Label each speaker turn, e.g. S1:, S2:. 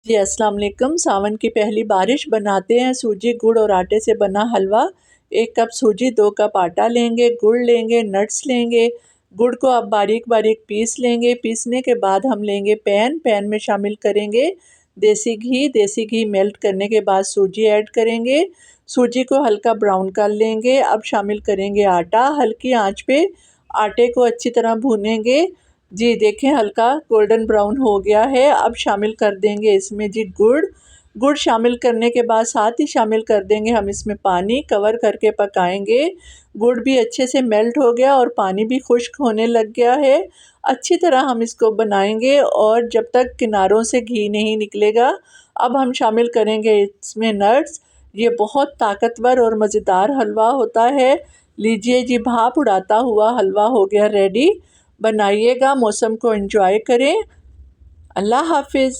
S1: जी अस्सलाम वालेकुम। सावन की पहली बारिश बनाते हैं सूजी गुड़ और आटे से बना हलवा। 1 कप सूजी, 2 कप आटा लेंगे, गुड़ लेंगे, नट्स लेंगे। गुड़ को आप बारीक बारीक पीस लेंगे। पीसने के बाद हम लेंगे पैन में शामिल करेंगे देसी घी मेल्ट करने के बाद सूजी ऐड करेंगे। सूजी को हल्का ब्राउन कर लेंगे। अब शामिल करेंगे आटा। हल्की आंच पे आटे को अच्छी तरह भूनेंगे। जी देखें, हल्का गोल्डन ब्राउन हो गया है। अब शामिल कर देंगे इसमें जी गुड़ शामिल करने के बाद साथ ही शामिल कर देंगे हम इसमें पानी। कवर करके पकाएंगे। गुड़ भी अच्छे से मेल्ट हो गया और पानी भी खुश्क होने लग गया है। अच्छी तरह हम इसको बनाएंगे और जब तक किनारों से घी नहीं निकलेगा। अब हम शामिल करेंगे इसमें नट्स। ये बहुत ताकतवर और मज़ेदार हलवा होता है। लीजिए जी, भाप उड़ाता हुआ हलवा हो गया रेडी। बनाइएगा, मौसम को एंजॉय करें। अल्लाह हाफिज़।